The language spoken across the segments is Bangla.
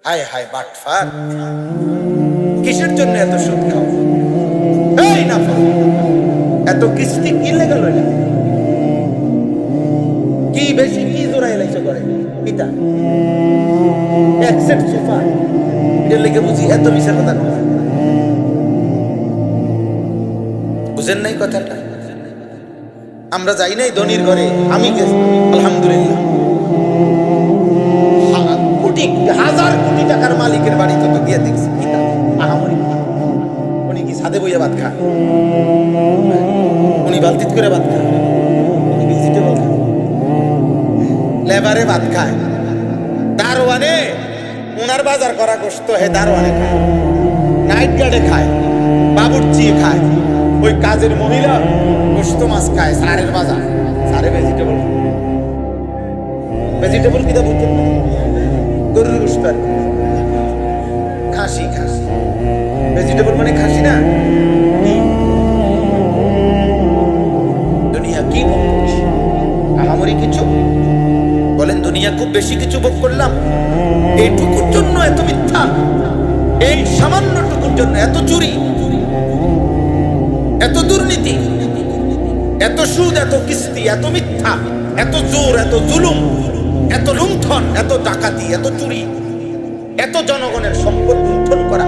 হায় হায় বাটফার, কিসের জন্য এত সুদ খাও? এই না এত কিস্তি কি লেগে লইলে, কি বেশি কি জোড়াই লাইছে করে পিতা এক সেট সোফা এর লেগে বুঝি এত মিশা কথা বুঝেন নাই কথাটা? আমরা যাই নাই ধনির ঘরে, আমি গেছি আলহামদুলিল্লাহ, কোটি হাজার কোটি টাকার মালিকের বাড়িতে তো গিয়ে দেখছি পিতা আহামরি, উনি কি ছাদে বইয়া ভাত খান, উনি বালতিত করে ভাত খান, উনি ভেজিটেবল খান, লেবারে ভাত খায়, দারোয়ানে উনার বাজার করা গোশত হে দারোয়ানে খায়, নাইট গার্ডে খায়, বাবুর্চি খায়, ওই কাজের মহিলা গোশত মাছ খায়, সারের বাজার, সারে ভেজিটেবল, ভেজিটেবল কিটা বুঝতেন না, গরুর গোশত আর খাসি, খাসি ভেজিটেবল মানে খাসি না। দুনিয়া কি আহামরি কিছু বলেন? দুনিয়া খুব বেশি কিছু ভোগ করলাম, এইটুকুর জন্য এত মিথ্যা, এই সামান্যটুকুর জন্য এত চুরি, এত দুর্নীতি, এত সুদ, এত কিস্তি, এত মিথ্যা, এত জোর, এত জুলুম, এত লুণ্ঠন, এত ডাকাতি, এত চুরি, এত জনগণের সম্পদ লুণ্ঠন করা।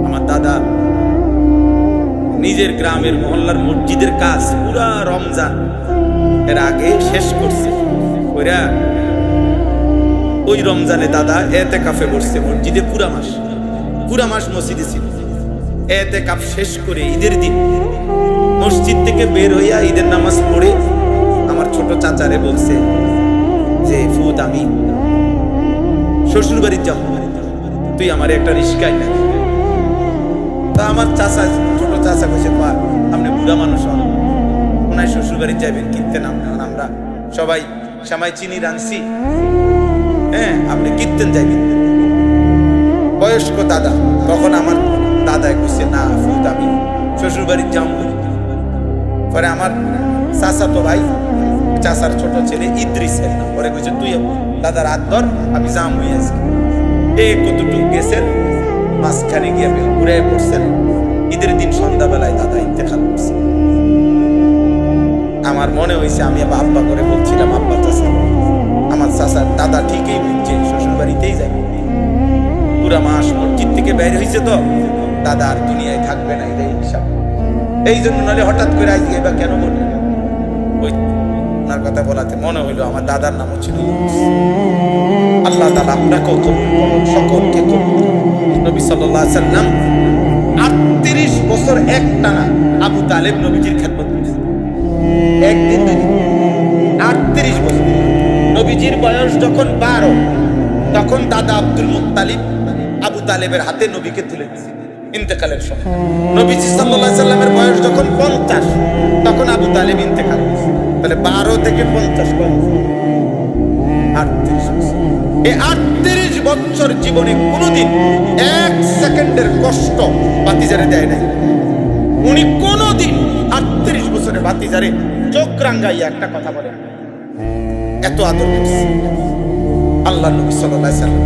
আমার দাদা নিজের গ্রামের মহল্লার মসজিদের কাজ পুরা রমজান এর আগে শেষ করছে, ওরা ওই রমজানে দাদা এতেকাফে বসছে মসজিদে, পুরা মাস মসজিদে ছিল, এতেকাফ শেষ করে ঈদের দিন মসজিদ থেকে বের হইয়া ঈদের নামাজ পড়ে আমার ছোট চাচারে বলছে যে ফুত আমি শ্বশুর বাড়ির যাব, তুই আমার একটা রিস্কায় না। তা আমার চাচা, ছোট চাচা কইছে পা আপনি বুড়া মানুষ হন, ওনায় শ্বশুর বাড়ি যাবেন কীর্তেন, আমরা সবাই সামাই চিনি রানছি, হ্যাঁ আপনি কীর্তেন যাইবেন। বয়স্ক দাদা, তখন আমার দাদাই কইছে না ফুত আমি শ্বশুর বাড়ি যাম। পরে আমার চাচা তো ভাই, চাচার ছোট ছেলে ইদ্রিস পরে কইছে তুই দাদার হাত ধর, আমি যাম হয়ে আজকে। এই কতটুকু গেছেন, মাঝখানে গিয়ে ঘুরে পড়ছেন, ঈদের দিন সন্ধ্যাবেলায় দাদা ইন্তেকাল করছে। আমার মনে হয়েছে আমি আব্বা করে বলছিলাম, আব্বা চাচা, আমার চাচার দাদা ঠিকই বলছে শ্বশুর বাড়িতেই যাই। পুরা মাস মসজিদ থেকে বের হয়েছে তো দাদা আর দুনিয়ায় থাকবে না, এটাই হিসাব। এই জন্য নাহলে হঠাৎ করে আজকে এবার কেন বলবে, ওই ওনার কথা বলাতে মনে হইলো আমার দাদার নামও ছিল। আল্লাহ তাআলা আপনাকেও কবুল করুন, সকলকে কবুল করুন। নবী সাল্লাল্লাহু আলাইহি সাল্লাম 38 বছর একটানা আবু তালেব নবীজির খেদমত করেছেন, একদিন দুই দিন, 38 বছর। নবীজির বয়স যখন 12 তখন দাদা আব্দুল মুত্তালিব আবু তালেবের হাতে নবীকে তুলে দিয়েছেন ইন্তেকালের সময়। নবীজি সাল্লাল্লাহু আলাইহি সাল্লামের বয়স যখন 50 তখন আবু তালেব ইন্তেকাল করেছেন। তাহলে 12 থেকে 50 38 বছর। এই 38 বছর জীবনে কোনোদিন 1 সেকেন্ডের কষ্ট বাতিজারে দেয় নাই। উনি কোনোদিন 38 বছরে বাতিজারে চোখ রাঙ্গাইয়া একটা কথা বলেন, এত আদর করছে আল্লাহ নবী সাল্লাল্লাহু আলাইহি সাল্লাম।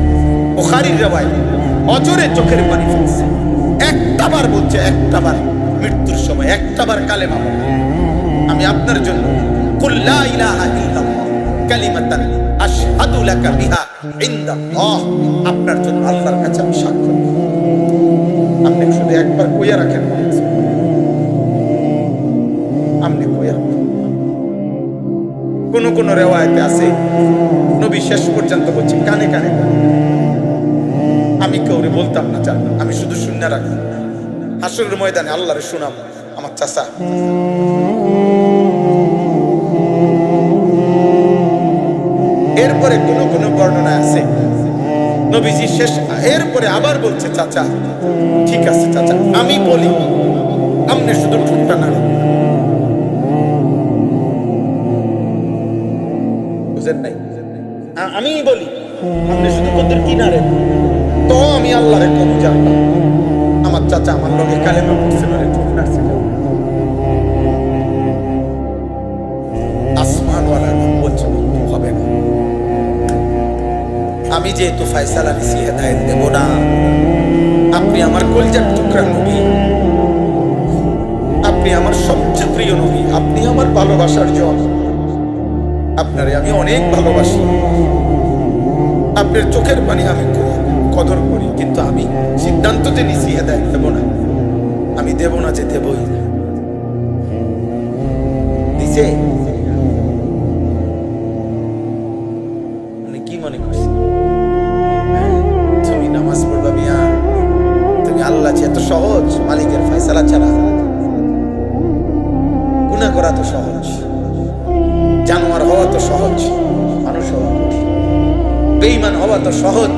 বুখারীর রওয়ায়াত, অজরে চোখের পানি ফেলছে, একটাবার বলছে, একটাবার মৃত্যুর সময় একটাবার কালেমা বলে, আমি আপনার জন্য কুল লা ইলাহা ইল্লাল্লাহ কালিমাতান আশহাদু লাকা বিহা ইনদাল্লাহ, আপনার জন্য আল্লাহর কাছে আমি সাক্ষ্য দিই। আপনি শুধু একবার কইয়া রাখেন, আপনি কইয়া। কোন কোন রিওয়ায়াতে আছে নবী শেষ পর্যন্ত বলছে কানে কানে, আমি কাউরে বলতাম না, জান আমি শুধু শুনে রাখতাম, হাসরের ময়দানে আল্লাহরে শুনাম আমার চাচা। এরপরে কোন কোন বর্ণনা আছে নবীজি শেষ, এরপরে আবার বলছে চাচা ঠিক আছে চাচা আমি বলি, আপনি শুধু ঠোঁটটা নাড়েন। বুঝেন নাই? আমি বলি আপনি শুধু কত কি নাড়েন, তো আমি আল্লাহরে কবু জানলাম আমার চাচা আমার লগে কালেমা পড়ছে না, ঠোঁট নাড়ছে। আসমানওয়ালা বলছে হবে না, আমি যেহেতু ফয়সালা নিছি, হেদায়েত দেব না। আপনি আমার কলিজার টুকরা নবী, আপনি আমার সবচেয়ে প্রিয় নবী, আপনি আমার ভালোবাসার জল। আপনারে আমি অনেক ভালোবাসি, আপনার চোখের পানি আমি খুব কদর করি, কিন্তু আমি সিদ্ধান্ত যে নিছি হেদায়েত দেব না। আমি দেব না যে দেবই না। দিছে মানে কি মনে করছি তুমি নামাজ পড়বা মিয়া, তুমি আল্লাহ যে এত সহজ, মালিকের ফয়সালা ছাড়া গুনাহ করা তো সহজ, জানোয়ার হওয়া তো সহজ, মানুষ হওয়া কঠিন, বেঈমান হওয়া তো সহজ,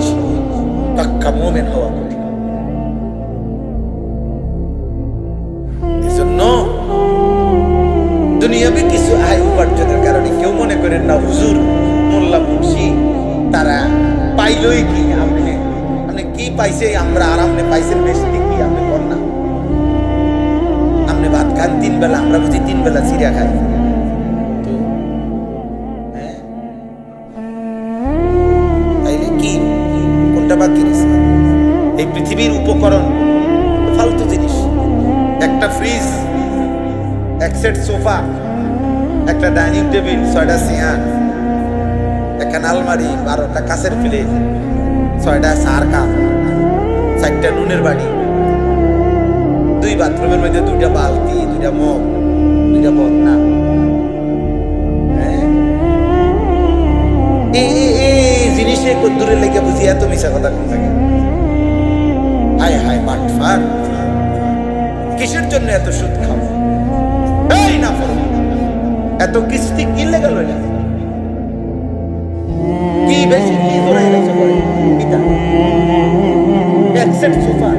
পাক্কা মুমিন হওয়া কঠিন। এজন্য দুনিয়াবি কিছু আয় উপার্জনের কারণে কেউ মনে করেন না হুজুর মোল্লা মুন্সি তারা পাইলই কি, আপনি কি পাইছে আমরা, আর আপনি পাইছেন বেশি কি, আপনি কর না। আপনি ভাত খান 3 বেলা, আমরা বুঝি 3 বেলা চিড়া খাই। তো তাইলে কি কোনটা বাকি রয়েছে? এই পৃথিবীর উপকরণ ফালতু জিনিস, একটা ফ্রিজ, এক সেট সোফা, একটা ডাইনিং টেবিল, 6টা চেয়ার, একটা আলমারি, 12টা কাঁচের প্লেট, 6টা সার কাপ, 4টা নুনের বাড়ি, 2 বাথরুমের মধ্যে 2টা বালতি, 2টা মগ, 2টা বদনা। এই জিনিসে দূরে লেগে বুঝি এত মিশা কথা কোন থাকে? হায় হায় বাটফার, কিসের জন্য এত সুদ খাও? এই না এত কিস্তি কি লেগে লইল? কি বেশি কি ধরাই রেখে করে পিতা এক সেট সোফা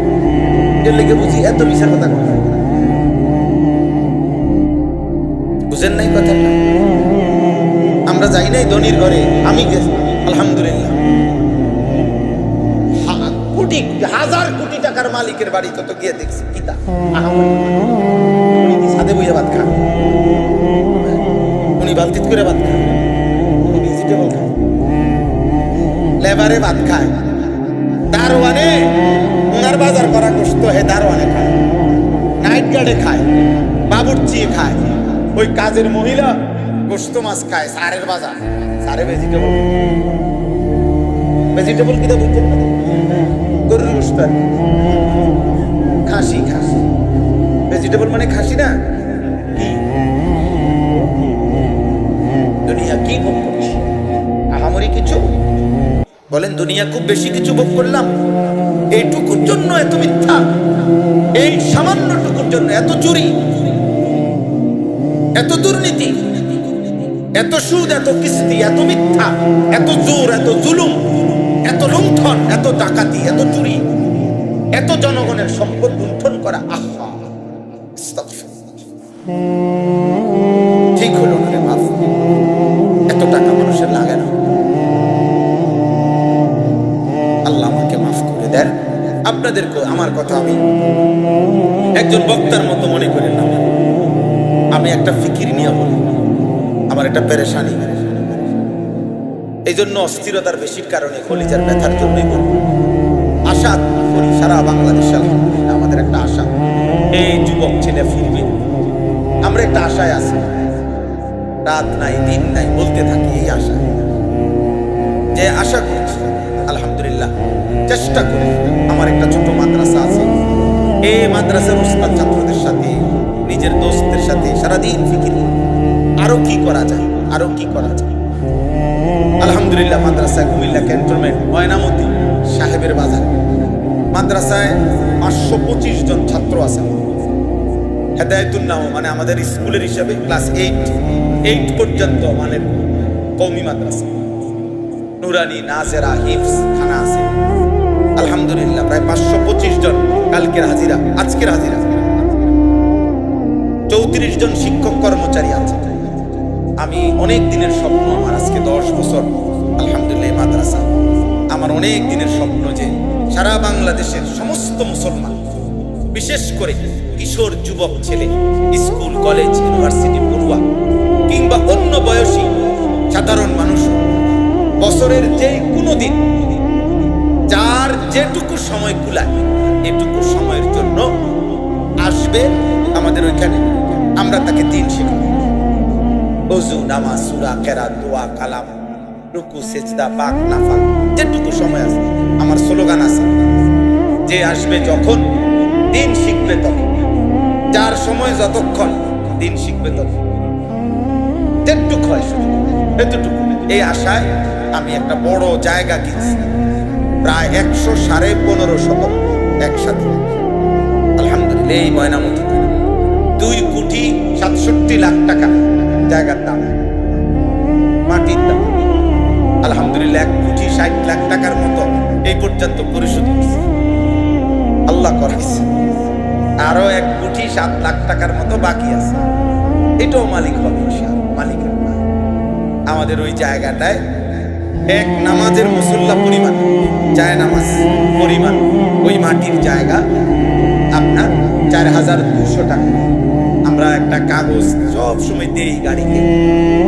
এর লেগে বুঝি এত মিশা কথা কথা বুঝেন নাই কথাটা? আমরা যাই নাই ধনির ঘরে, আমি গেছি আলহামদুলিল্লাহ, কোটি হাজার কোটি টাকার মালিকের বাড়ি তো গিয়ে দেখছি পিতা উনি সাদে বইয়া ভাত খান, উনি বালতিত করে ভাত খান, উনি ভেজিটেবল খান, লেবারে ভাত খায়, দারোয়ানে উনার বাজার করা গোশত হে দারোয়ানে খায়, নাইট গার্ডে খায়, বাবুর্চি খায়, ওই কাজের মহিলা গোশত মাছ খায়, সারের বাজার, সারে ভেজিটেবল, ভেজিটেবল কিটা বুঝতেন না? গরুর গোশত, খাসি, খাসি ভেজিটেবল মানে খাসি না? কি দুনিয়া কি ভোগ করছি? আহামরি কিছু বলেন? দুনিয়া খুব বেশি কিছু ভোগ করলাম? এইটুকুর জন্য এত মিথ্যা, এই সামান্যটুকুর জন্য এত চুরি, এত দুর্নীতি, এত সুদ, এত কিস্তি, এত মিথ্যা, এত জোর, এত জুলুম, এত লুণ্ঠন, এত ডাকাতি, এত চুরি, এত জনগণের সম্পদ লুণ্ঠন করা। আহা, ঠিক হলো না রে বাপ, এত টাকা মানুষের লাগে না। আল্লাহ আমাকে মাফ করে দেন। আপনাদেরকে আমার কথা আমি একজন বক্তার মতো মনে করেন না, আমি একটা ফিকির নিয়ে বলি, আমার একটা পেরেশানি, এই জন্য অস্থিরতার বেশির কারণে, কলিজার ব্যথার জন্যই বলবো। আশা করি সারা বাংলাদেশ আলহামদুলিল্লাহ আমাদের একটা আশা, এই যুবক ছেলে ফিরবে, আমরা একটা আশায় আছি, রাত নাই দিন নাই বলতে থাকি এই আশা, যে আশা করছি আলহামদুলিল্লাহ, চেষ্টা করি। আমার একটা ছোট মাদ্রাসা আছে, এই মাদ্রাসার উস্তাদ ছাত্রদের সাথে, নিজের দোস্তদের সাথে সারাদিন ফিকির, আরো কি করা যায়, আরো কি করা যায়। আলহামদুলিল্লাহ মাদ্রাসায় কুমিল্লা ক্যান্টনমেন্ট ময়নামতি সাহেবের বাজার মাদ্রাসায় 525 জন ছাত্র আছে। হেদায়েতুন্নাহ মানে আমাদের স্কুলের হিসাবে ক্লাস 8 পর্যন্ত মানে কওমি মাদ্রাসা, নুরানি, নাজেরা, হিফজ খানা আছে। আলহামদুলিল্লাহ প্রায় 525 জন কালকের হাজিরা, আজকের হাজিরা 34 জন শিক্ষক কর্মচারী আছে। আমি অনেক দিনের স্বপ্ন, আমার আজকে 10 বছর আলহামদুলিল্লাহ মাদ্রাসা, আমার অনেক দিনের স্বপ্ন যে সারা বাংলাদেশের সমস্ত মুসলমান, বিশেষ করে কিশোর যুবক ছেলে, স্কুল কলেজ ইউনিভার্সিটি পড়ুয়া কিংবা অন্য বয়সী সাধারণ মানুষ বছরের যে কোনো দিন যার যেটুকু সময় কুলায় এটুকু সময়ের জন্য আসবে আমাদের ওইখানে, আমরা তাকে দিন শেখাবো। ওযু, নামাজ, সূরা, কেরাত, দোয়া, কালাম, রুকু, সেজদা, পাক, নাফাক, যেটুকু সময় আছে। আমার স্লোগান আছে, যে আসবে যখন দিন শিখবে তখন, যার সময় যতক্ষণ দিন শিখবে তখন, যেটুক হয় শুধু এতটুকু। এই আশায় আমি একটা বড় জায়গা কিনছি, প্রায় 115 একসাথে, আলহামদুলিল্লাহ। এই ময়নামতি 2,67,00,000 টাকা জায়গার দাম, মাটির দাম। আলহামদুলিল্লাহ 1,60,00,000 টাকার মতো এই পর্যন্ত পরিশোধ করছে, আল্লাহ করাইছে। আরো 1,07,00,000 টাকার মতো বাকি আছে, এটাও মালিক হবে ইনশাআল্লাহ, মালিকের মাল। আমাদের ওই জায়গাটায় এক নামাজের মুসল্লা পরিমাণ, জায় নামাজ পরিমাণ ওই মাটির জায়গা আপনার 4,200 টাকা। আমরা একটা কাগজ সব সময় দেই গাড়িতে,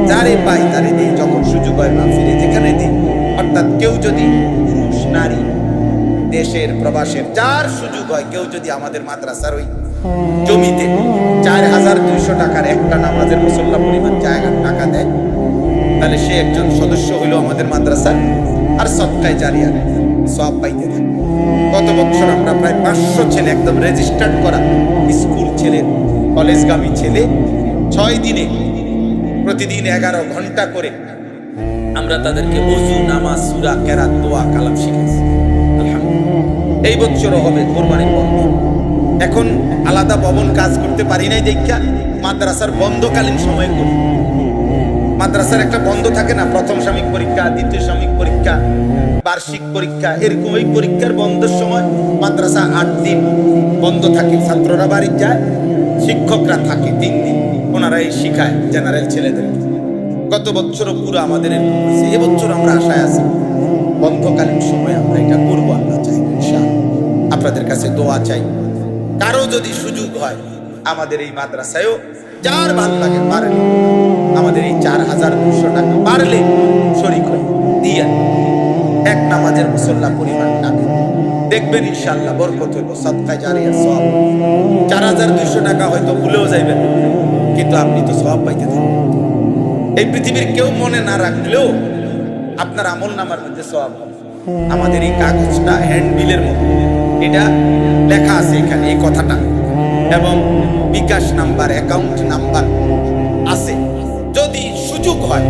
যারে পাই তারে দেই, যখন সুযোগ হয় মাহফিলে যেখানে দিই। অর্থাৎ কেউ যদি পুরুষ নারী দেশের প্রবাসের যার সুযোগ হয়, কেউ যদি আমাদের মাদ্রাসার ওই জমিতে 4,200 টাকার একটা নামাজের মুসল্লা পরিমাণ জায়গার টাকা দেয়, তাহলে সে একজন সদস্য হইল আমাদের মাদ্রাসার, আর সদকায়ে জারিয়া সব পাইতে থাকে। গত বছর আমরা প্রায় 500 ছেলে, একদম রেজিস্টার্ড করা স্কুল ছেলে, কলেজগামী ছেলে, 6 দিনে প্রতিদিন 11 ঘন্টা করে আমরা তাদেরকে ওযু, নামাজ, সূরা, কেরাত, দোয়া, কালাম শিখেছি। আলহামদুলিল্লাহ। এই বছরও হবে কোরবানির বন্ধ। এখন আলাদা ভবন কাজ করতে পারি নাই দেখা মাদ্রাসার বন্ধকালীন সময়ে করি। মাদ্রাসার একটা বন্ধ থাকে না, প্রথম সাময়িক পরীক্ষা, দ্বিতীয় সাময়িক পরীক্ষা, বার্ষিক পরীক্ষা, এরকম এই পরীক্ষার বন্ধের সময় মাদ্রাসা 8 দিন বন্ধ থাকে। ছাত্ররা বাড়ি যায়, শিক্ষকরা থাকে 3 দিন, ওনারা এই শিখায় জেনারেল ছেলেদের। গত বছরও পুরো আমাদের এরকম হয়েছে। এবছর আমরা আশায় আছি বন্ধকালীন সময় আমরা এটা করবো, আল্লাহ চাই ইনশাআল্লাহ। আপনাদের কাছে দোয়া চাই। কারো যদি সুযোগ হয় আমাদের এই মাদ্রাসায়ও, যার ভালো লাগে পারলে আমাদের এই 4,200 টাকা পারলে শরীক হয় দিয়ে এক নামাজের মুসল্লা পরিমাণ টাকা দেখবেন ইনশাআল্লাহ বরকত হইব, সদকায়ে জারিয়া সওয়াব। 4,200 টাকা হয়তো ভুলেও যাইবেন, কিন্তু আপনি তো সওয়াব পাইতে থাকবেন। এই পৃথিবীর কেউ মনে না রাখলেও আপনার আমল নামার মধ্যে সওয়াব হবে। আমাদের এই কাগজটা হ্যান্ডবিলের মতো, এটা লেখা আছে এখানে এই কথাটা, এবং বিকাশ নাম্বার, অ্যাকাউন্ট নাম্বার আছে। যদি সুযোগ হয়,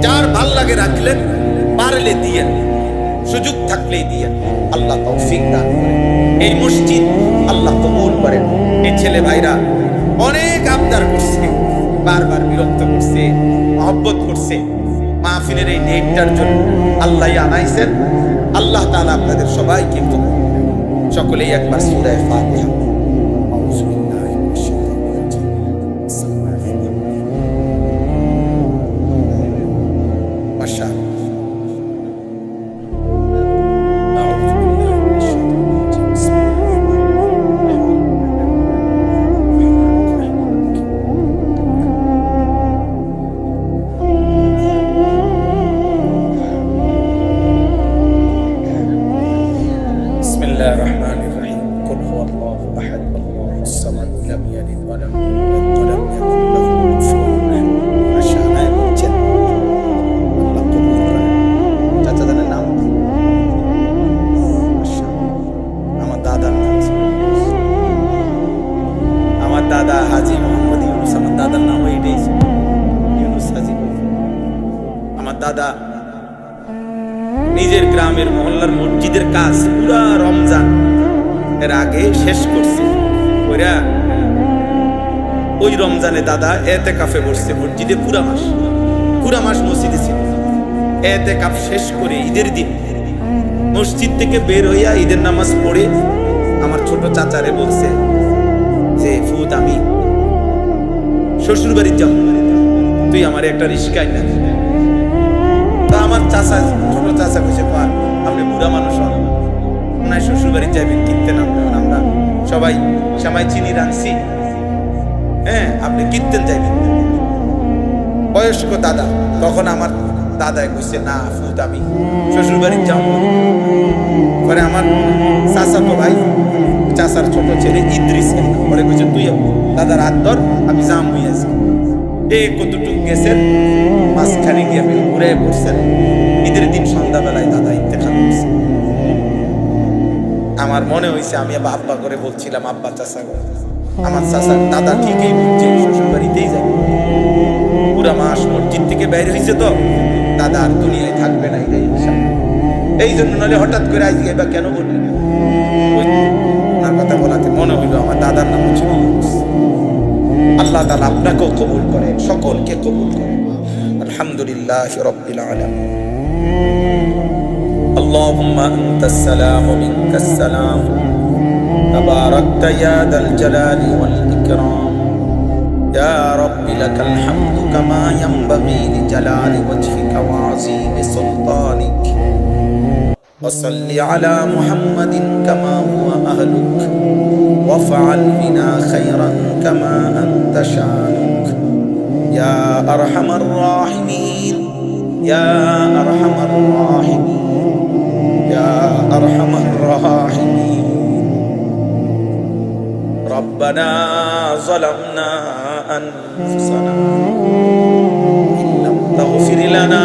যার ভাল লাগে রাখলেন, পারলে দিয়েন, সুযোগ থাকলেই দিয়েন। আল্লাহ তৌফিক দান করেন। এই মসজিদ আল্লাহ কবুল করেন। এই ছেলে ভাইরা অনেক আবদার করছে, বারবার বিরক্ত করছে, মহব্বত করছে মাহফিলের এই ডেটটার জন্য। আল্লাহ আনাইছেন। আল্লাহ তাআলা আপনাদের সবাইকে কবুল করেন। সকলেই একবার সূরা ফাতিহা। দাদা হাজী মোহাম্মদ ইউনুস, আমার দাদার নাম এটাই ইউনুস হাজী। আমার দাদা নিজের গ্রামের মহল্লার মসজিদের কাজ পুরা রমজান এর আগে শেষ করছে। ওরা ওই রমজানে দাদা এতেকাফে বসছে মসজিদে, পুরা মাস মসজিদে ছিল। এতেকাফ শেষ করে ঈদের দিন মসজিদ থেকে বের হইয়া ঈদের নামাজ পড়ে আমার ছোট চাচারে বলছে যে ফুত আমি শ্বশুর বাড়ির যাব, তুই আমার একটা রিস্কায় না। তা আমার চাচা, ছোট চাচা কইছে পার আপনি বুড়া মানুষ হন না, শ্বশুর বাড়ি যাবেন কিনতে নামবেন, আমরা সবাই সামাই চিনি রাখছি, হ্যাঁ আপনি কীর্তন যাইবেন। বয়স্ক দাদা, তখন আমার দাদায় কইছে না ফুত আমি শ্বশুর বাড়ি যাবো। পরে আমার চাচা তো ভাই, চাচার ছোট ছেলে ইদ্রিস পরে কইছে তুই দাদার হাত ধর আমি যাম হইয়াছি। এই কতটুকু গেছেন মাঝখানে গিয়ে আমি ঘুরে পড়ছেন। ঈদের দিন সন্ধ্যাবেলায় দাদা ইন্তেকাল করছে। আমার মনে হয়েছে আমি আব্বা করে বলছিলাম আব্বা চাচা করে, আমার চাচা দাদা ঠিকই বুঝছে শ্বশুর বাড়িতেই যাবে। পুরা মাস মসজিদ থেকে বের হয়েছে তো দাদা আর দুনিয়ায় থাকবে না, এই জন্য নাহলে হঠাৎ করে আজকে এবার কেন বললেন ওনার কথা বলাতে মনে হইল আমার দাদার নাম হচ্ছে ইউনুস। আল্লাহ তাআলা আপনাকেও কবুল করেন, সকলকে কবুল করেন। আলহামদুলিল্লাহ রাব্বিল আলামিন। আল্লাহুম্মা আনতাস সালাম ওয়া মিনকাস সালাম তাবারাকতা ইয়া দাল জালালি ওয়াল ইকরাম ইয়া রাব্বি লাকাল হামদু কামা ইয়ানবাগি লিজালালি ওয়াজহিকা ওয়া আযীমি সুলতানিক ওয়া সাল্লি আলা মুহাম্মাদিন কামা হুয়া আহলুক ওয়াফআল বিনা খায়রান কামা আনতা শানুক ইয়া আরহামার রাহিমিন ইয়া আরহামার রাহিমিন ইয়া আরহামার রাহিমিন। ربنا ظلمنا أنفسنا إن لم تغفر لنا